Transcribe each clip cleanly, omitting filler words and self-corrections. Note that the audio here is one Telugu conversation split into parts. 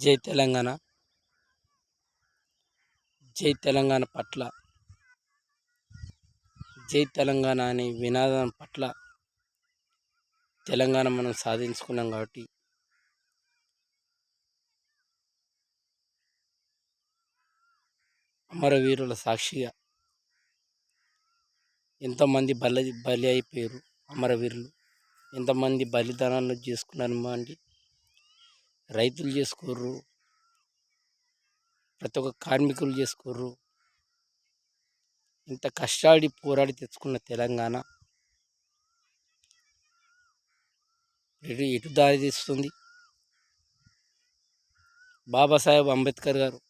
జై తెలంగాణ. జై తెలంగాణ పట్ల, జై తెలంగాణ అనే వినాదం పట్ల తెలంగాణ మనం సాధించుకున్నాం కాబట్టి అమరవీరుల సాక్షిగా ఎంతోమంది బలి అయిపోయారు. అమరవీరులు ఎంతమంది బలిదానాలు చేసుకున్నారు అంటే రైతులు చేసుకోర్రు, ప్రతి ఒక్క కార్మికులు చేసుకోర్రు. ఇంత కష్టాడి పోరాడి తెచ్చుకున్న తెలంగాణ ఎటు దారి తీస్తుంది? బాబాసాహెబ్ అంబేద్కర్ గారు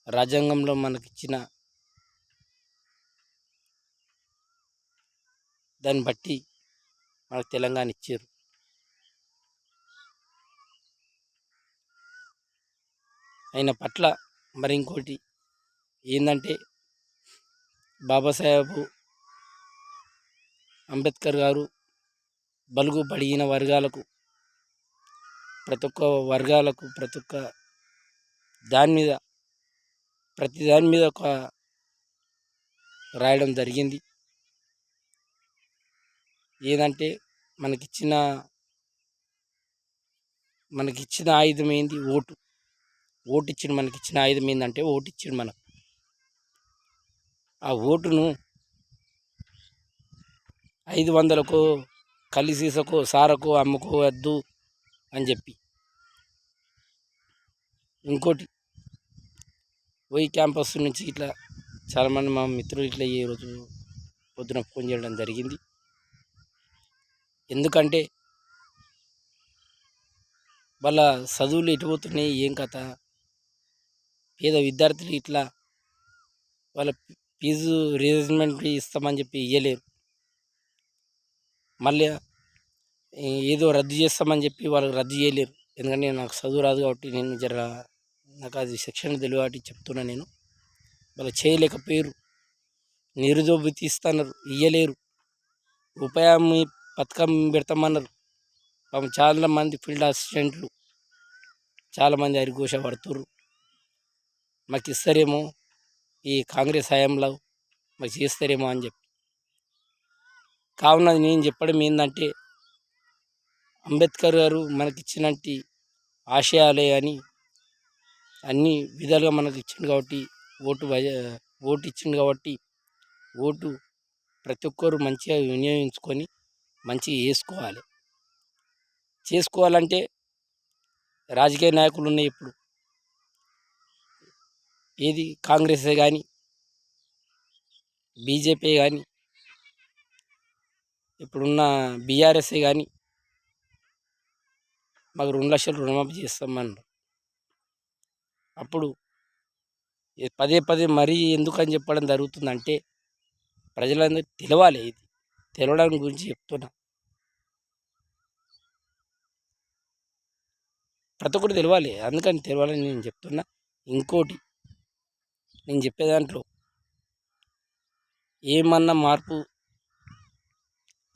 రాజ్యాంగంలో మనకిచ్చిన దాన్ని బట్టి మనకు తెలంగాణ ఇచ్చారు. ఆయన పట్ల మరి ఇంకోటి ఏంటంటే బాబాసాహెబ్ అంబేద్కర్ గారు బలుగు బడిగిన వర్గాలకు, ప్రతి ఒక్క వర్గాలకు, ప్రతి దాని మీద ఒక రాయడం జరిగింది. ఏదంటే మనకిచ్చిన ఆయుధం ఏంది? ఓటు. ఇచ్చిండు. మనకిచ్చిన ఆయుధం ఏంటంటే ఓటు ఇచ్చిండు మనకు. ఆ ఓటును 500కో కలిసీసకో సారకో అమ్ముకోవద్దు అని చెప్పి, ఇంకోటి ఓయి క్యాంపస్ నుంచి ఇట్లా చాలామంది మా మిత్రులు ఇట్లా ఈరోజు పొద్దున ఫోన్ చేయడం జరిగింది. ఎందుకంటే వాళ్ళ చదువులు ఎటుపోతున్నాయి, ఏం కథ, పేద విద్యార్థులు ఇట్లా వాళ్ళ ఫీజు రీజన్మెంట్ ఇస్తామని చెప్పి ఇవ్వలేరు. మళ్ళీ ఏదో రద్దు చేస్తామని చెప్పి వాళ్ళకి రద్దు చేయలేరు. ఎందుకంటే నాకు చదువు రాదు కాబట్టి నాకు అది సెక్షన్ తెలియదు కాబట్టి చెప్తున్నా. నేను వాళ్ళు చేయలేకపోయారు. నిరుద్యోగ తీస్తున్నారు, ఇయ్యలేరు. ఉపాధి పథకం పెడతామన్నారు. చాలామంది ఫీల్డ్ అసిస్టెంట్లు చాలామంది అరిఘోష పడుతుర్రు. మాకు ఇస్తారేమో, ఈ కాంగ్రెస్ హయాంలో మాకు చేస్తారేమో అని చెప్పి. కావున నేను చెప్పడం ఏంటంటే అంబేద్కర్ గారు మనకిచ్చినట్టు ఆశయాలే అని అన్ని విధాలుగా మనకు ఇచ్చిండు కాబట్టి ఓటు ఇచ్చిండు కాబట్టి ఓటు ప్రతి ఒక్కరు మంచిగా వినియోగించుకొని మంచిగా చేసుకోవాలంటే రాజకీయ నాయకులు ఉన్నాయి. ఇప్పుడు ఏది కాంగ్రెసే కానీ, బీజేపీ కానీ, ఇప్పుడున్న బీఆర్ఎస్ఏ కానీ మాకు 2 లక్షలు రుణమాఫీ చేస్తామన్నారు. అప్పుడు పదే మరీ ఎందుకని చెప్పడం జరుగుతుందంటే ప్రజలందరూ తెలవాలి. ఇది తెలవడానికి గురించి చెప్తున్నా. ప్రతి ఒక్కటి తెలవాలి, అందుకని తెలవాలని నేను చెప్తున్నా. ఇంకోటి నేను చెప్పే దాంట్లో ఏమన్నా మార్పు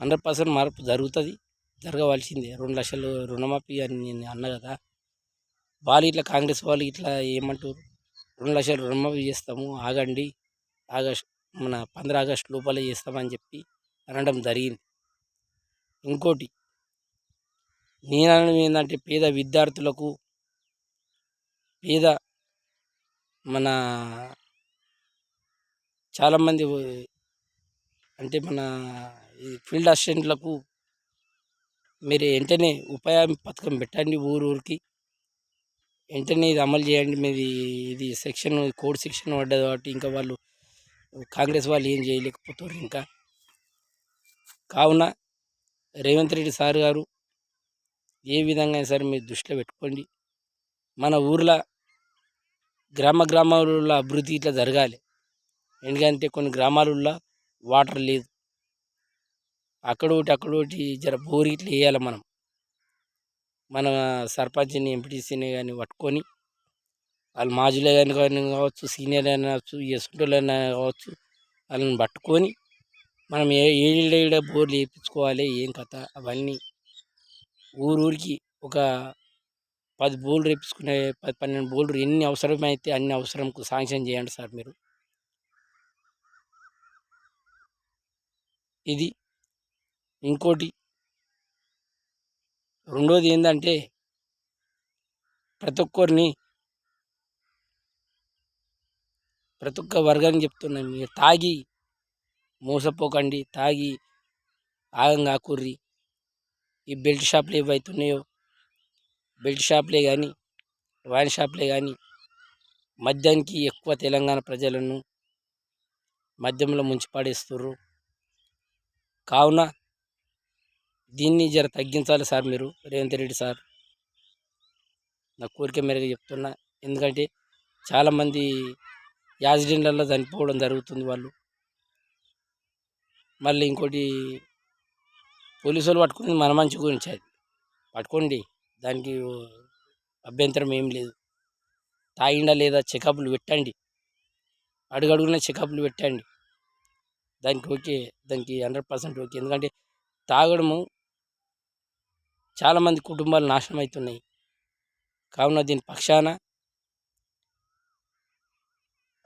100% మార్పు జరుగుతుంది, జరగవలసిందే. 2 లక్షలు రుణమాఫీ అని నేను అన్నా కదా. వాళ్ళు ఇట్లా కాంగ్రెస్ వాళ్ళు ఇట్లా ఏమంటారు, 2 లక్షలు రుణమాఫీ చేస్తాము, ఆగండి, మన 15 ఆగస్టు లోపలే చేస్తామని చెప్పి అనడం జరిగింది. ఇంకోటి నేను అనడం ఏంటంటే పేద విద్యార్థులకు, పేద మన చాలామంది అంటే మన ఈ ఫీల్డ్ అసిస్టెంట్లకు మీరు వెంటనే ఉపాధి పథకం పెట్టండి. ఊరికి వెంటనే ఇది అమలు చేయండి. మీది ఇది కోడ్ సెక్షన్ పడ్డది కాబట్టి ఇంకా వాళ్ళు కాంగ్రెస్ వాళ్ళు ఏం చేయలేకపోతారు. ఇంకా కావున రేవంత్ రెడ్డి సార్ గారు ఏ విధంగా సరే మీరు దృష్టిలో పెట్టుకోండి. మన ఊర్లో గ్రామాలలో అభివృద్ధి ఇట్లా జరగాలి. ఎందుకంటే కొన్ని గ్రామాలలో వాటర్ లేదు. అక్కడోటి జర బోర్ ఇట్లా వేయాలి. మన సర్పంచ్ని, ఎంపీటీసీని కానీ పట్టుకొని, వాళ్ళు మాజీలే కానీ కావచ్చు, సీనియర్లు అయినా కావచ్చు, ఎస్టోళ్ళు అయినా కావచ్చు, వాళ్ళని పట్టుకొని మనం ఏడ బోర్లు వేయించుకోవాలి, ఏం కథ అవన్నీ ఊరికి ఒక 10 బోర్లు రేపించుకునే 10, 12 బోర్లు ఎన్ని అవసరమైతే అన్ని అవసరంకు శాంక్షన్ చేయండి సార్ మీరు. ఇది. ఇంకోటి రెండోది ఏందంటే ప్రతి ఒక్క వర్గానికి చెప్తున్నా, మీరు తాగి మోసపోకండి, తాగి ఆగం కాకుర్రి. ఈ బెల్ట్ షాపులు ఏవైతున్నాయో బెల్ట్ షాపులే కానీ వైన్ షాపులే కానీ మద్యానికి ఎక్కువ తెలంగాణ ప్రజలను మద్యంలో ముంచి పడేస్తుర్రు. కావున దీన్ని జర తగ్గించాలి సార్ మీరు, రేవంత్ రెడ్డి సార్. నా కోరిక మేరకు చెప్తున్నా. ఎందుకంటే చాలామంది యాక్సిడెంట్లలో చనిపోవడం జరుగుతుంది వాళ్ళు. మళ్ళీ ఇంకోటి పోలీసు వాళ్ళు పట్టుకుని మన మంచి గురించి, అది పట్టుకోండి, దానికి అభ్యంతరం ఏం లేదు. తాగిండా లేదా చెకప్లు పెట్టండి, అడుగడుగున చెకప్లు పెట్టండి, దానికి ఓకే, దానికి 100% ఓకే. ఎందుకంటే తాగడము చాలామంది కుటుంబాలు నాశనం అవుతున్నాయి. కావున దీని పక్షాన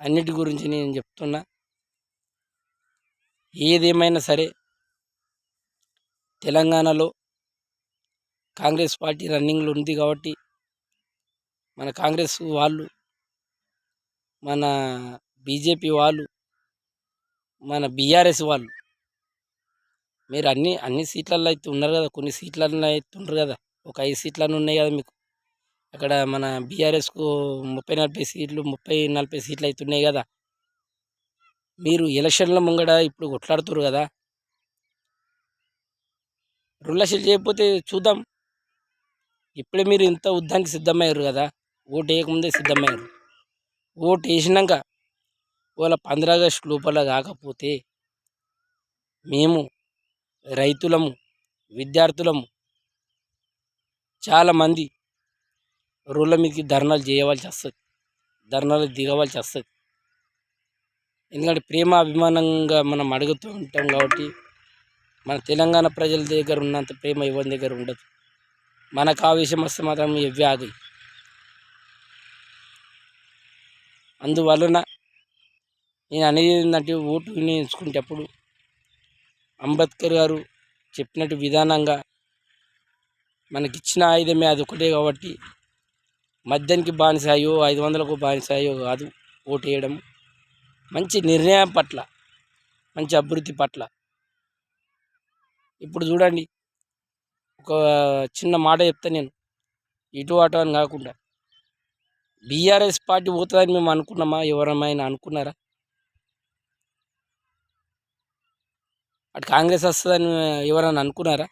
అన్నిటి గురించి నేను చెప్తున్నా. ఏదేమైనా సరే తెలంగాణలో కాంగ్రెస్ పార్టీ రన్నింగ్లో ఉంది కాబట్టి మన కాంగ్రెస్ వాళ్ళు, మన బీజేపీ వాళ్ళు, మన బీఆర్ఎస్ వాళ్ళు, మీరు అన్ని సీట్లలో అయితే ఉన్నారు కదా, కొన్ని సీట్లలో అయితే ఉన్నారు కదా, ఒక 5 సీట్లను ఉన్నాయి కదా మీకు. అక్కడ మన బీఆర్ఎస్కు 30-40 సీట్లు, 30-40 సీట్లు అయితే ఉన్నాయి కదా. మీరు ఎలక్షన్ల ముంగడ ఇప్పుడు కొట్లాడుతున్నారు కదా, 2 లక్షలు చేయకపోతే చూద్దాం. ఇప్పుడే మీరు ఇంత యుద్ధానికి సిద్ధమయ్యారు కదా, ఓటు వేయకముందే సిద్ధమయ్యారు. ఓటు వేసినాక వాళ్ళ 15 ఆగస్టు లోపల కాకపోతే మేము రైతులము, విద్యార్థులము చాలామంది రోడ్ల మీదకి ధర్నాలు చేయవలసి వస్తుంది, ధర్నాలు దిగవలసి వస్తుంది. ఎందుకంటే ప్రేమ అభిమానంగా మనం అడుగుతూ ఉంటాం కాబట్టి మన తెలంగాణ ప్రజల దగ్గర ఉన్నంత ప్రేమ ఎవరి దగ్గర ఉండదు. మనకు ఆవేశం వస్తే మాత్రం ఇవే ఆగాయి. అందువలన నేను అనేది ఏంటంటే, ఓటు వినియోగించుకునేటప్పుడు అంబేద్కర్ గారు చెప్పినట్టు విధానంగా మనకిచ్చిన ఆయుధమే అది ఒకటే కాబట్టి మద్యానికి బానిసాయో 500కు బానిసాయో కాదు ఓటు వేయడం. మంచి నిర్ణయం పట్ల, మంచి అభివృద్ధి పట్ల. ఇప్పుడు చూడండి, ఒక చిన్న మాట చెప్తా నేను, ఇటు అటు అని కాకుండా, బీఆర్ఎస్ పార్టీ పోతుందని మేము అనుకున్నామా? ఎవరమైనా అనుకున్నారా? అటు కాంగ్రెస్ వస్తుందని ఎవరైనా అనుకున్నారా?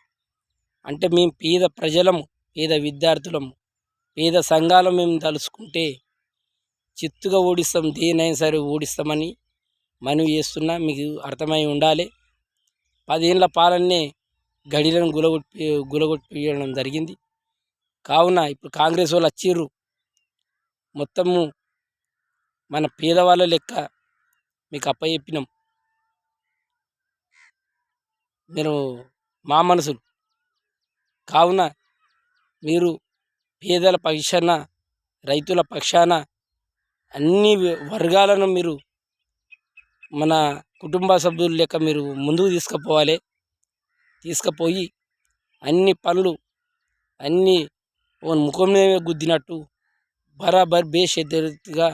అంటే మేము పేద ప్రజలము, పేద విద్యార్థులము, పేద సంఘాలు మేము తలుసుకుంటే చిత్తుగా ఓడిస్తాం, దేనైనా సరే ఓడిస్తామని మనవి చేస్తున్నా. మీకు అర్థమై ఉండాలి. 10 ఏళ్ళ పాలనే గడిలను గులగొట్టియడం జరిగింది. కావున ఇప్పుడు కాంగ్రెస్ వాళ్ళు వచ్చిర్రు, మొత్తము మన పేదవాళ్ళ లెక్క మీకు అప్పచెప్పినాం. మీరు మా మనసులు. కావున మీరు పేదల పక్షాన, రైతుల పక్షాన అన్ని వర్గాలను మీరు మన కుటుంబ సభ్యుల లెక్క మీరు ముందుకు తీసుకుపోయి అన్ని పనులు అన్నీ ముఖం మీద గుద్దినట్టు బరాబర్ బేషరతుగా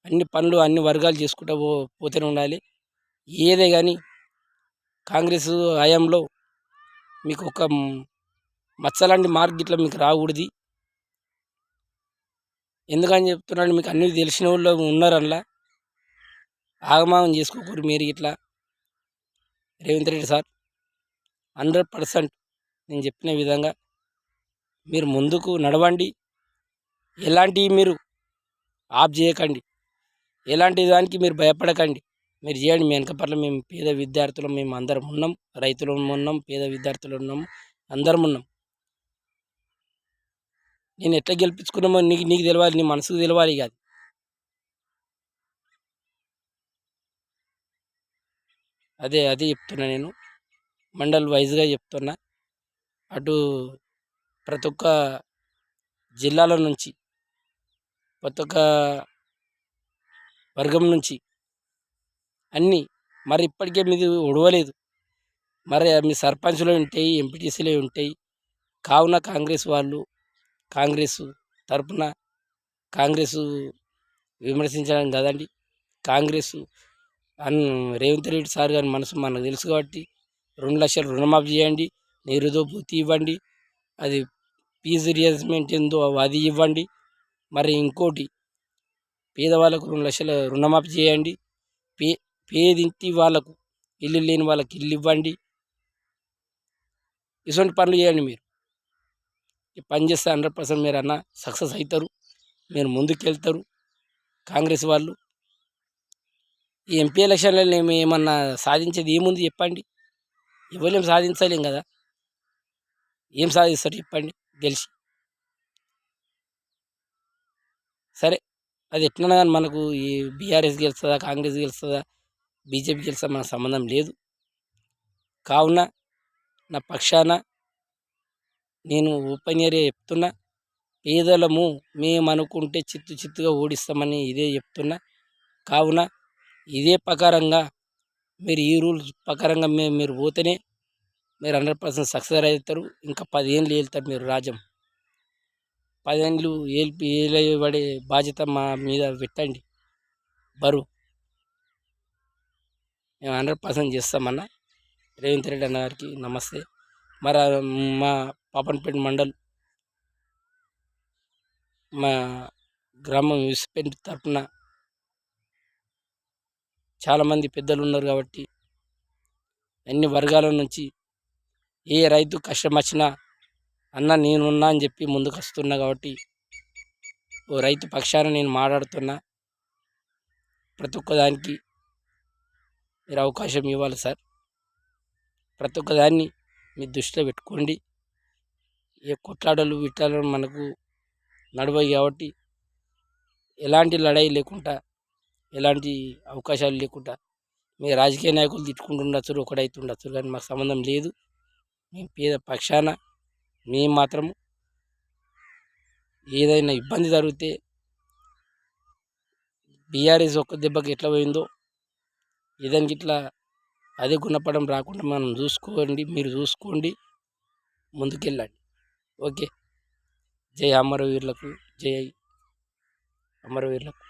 అన్ని పనులు అన్ని వర్గాలు చేసుకుంటూ పోతూనే ఉండాలి. ఏదే కానీ కాంగ్రెస్ హయాంలో మీకు ఒక మచ్చలాంటి మార్క్ ఇట్లా మీకు రాకూడదు. ఎందుకని చెప్తున్నాను, మీకు అన్నీ తెలిసిన వాళ్ళు ఉన్నారు అందులో. ఆగమాగం చేసుకోకూడదు మీరు ఇట్లా. రేవంత్ రెడ్డి సార్ 100% నేను చెప్పిన విధంగా మీరు ముందుకు నడవండి. ఎలాంటివి మీరు ఆప్ చేయకండి, ఎలాంటి దానికి మీరు భయపడకండి. మీరు చేయండి. మీ వెనక పట్ల మేము పేద విద్యార్థులం, మేము అందరం ఉన్నాం, రైతులం ఉన్నాం, పేద విద్యార్థులు ఉన్నాము, అందరం ఉన్నాం. నేను ఎట్లా గెలిపించుకున్నామో నీకు తెలవాలి, నీ మనసుకు తెలవాలి. కాదు అదే చెప్తున్నా నేను, మండల్ వైజ్గా చెప్తున్నా. అటు ప్రతి ఒక్క జిల్లాల నుంచి, ప్రతి ఒక్క వర్గం నుంచి అన్నీ మరి ఇప్పటికే మీది ఒడవలేదు. మరి మీ సర్పంచ్‌లో ఉంటాయి, ఎంపీటీసీలో ఉంటాయి. కావున కాంగ్రెస్ తరపున కాంగ్రెసు విమర్శించడం కాదండి. కాంగ్రెసు అన్ రేవంత్ రెడ్డి సార్ గారి మనసు మనకు తెలుసు కాబట్టి 2,00,000 రుణమాఫీ చేయండి, నిరుద్యోగ భృతి ఇవ్వండి, అది ఫీజు రియంబర్స్‌మెంట్ ఏందో అది ఇవ్వండి. మరి ఇంకోటి పేదవాళ్ళకు 2,00,000 రుణమాఫీ చేయండి. పే పేదింటి వాళ్ళకు, ఇల్లు లేని వాళ్ళకి ఇల్లు ఇవ్వండి. ఇటువంటి పనులు చేయండి మీరు. ఈ పని చేస్తే 100% మీరన్న సక్సెస్ అవుతారు. మీరు ముందుకెళ్తారు. కాంగ్రెస్ వాళ్ళు ఈ ఎంపీ ఎలక్షన్లలో ఏమన్నా సాధించేది ఏముంది చెప్పండి? ఎవరేం సాధించలేం కదా! ఏం సాధిస్తారు చెప్పండి గెలిచి? సరే, అది ఎట్లన్నా గాని మనకు ఈ బీఆర్ఎస్ గెలుస్తదా, కాంగ్రెస్ గెలుస్తదా, బీజేపీ గెలుస్తదా మనకు సంబంధం లేదు. కావున నా పక్షాన నేను ఓపెన్ ఏరియా చెప్తున్నా. పేదలము మేమనుకుంటే చిత్తు చిత్తుగా ఓడిస్తామని ఇదే చెప్తున్నా. కావున ఇదే ప్రకారంగా మీరు ఈ రూల్స్ ప్రకారంగా మీరు పోతేనే మీరు 100% సక్సెస్ అవుతారు. ఇంకా 10 ఏళ్ళు ఏలుతారు మీరు రాజ్యం. 10 ఏళ్ళు ఏలబడే బాధ్యత మా మీద పెట్టండి బరువు. మేము 100% చేస్తామన్న. రేవంత్ రెడ్డి అన్న గారికి నమస్తే. మరి మా పాపన్పేట మండల్ మా గ్రామం విసిపెంట్ తరపున చాలామంది పెద్దలు ఉన్నారు కాబట్టి అన్ని వర్గాల నుంచి ఏ రైతు కష్టం వచ్చినా అన్న నేనున్నా అని చెప్పి ముందుకు వస్తున్నా కాబట్టి ఓ రైతు పక్షాన నేను మాట్లాడుతున్నా. ప్రతి ఒక్కదానికి మీరు అవకాశం ఇవ్వాలి సార్. ప్రతి ఒక్కదాన్ని మీ దృష్టిలో పెట్టుకోండి. ఏ కొట్లాటలు విట్టాలు మనకు నడవయి కాబట్టి ఎలాంటి లడాయి లేకుండా, ఎలాంటి అవకాశాలు లేకుండా మీ రాజకీయ నాయకులు తిట్టుకుంటుండొచ్చు, ఒకడైతే ఉండొచ్చు, కానీ మాకు సంబంధం లేదు. మేము పేద పక్షాన మేము మాత్రము ఏదైనా ఇబ్బంది జరిగితే బీఆర్ఎస్ ఒక్క దెబ్బకి ఎట్లా పోయిందో ఏదానికి ఇట్లా అదే గుణపడం రాకుండా మనం చూసుకోండి, మీరు చూసుకోండి, ముందుకెళ్ళండి. ఓకే. జై అమరవీరులకు, జై అమరవీరులకు.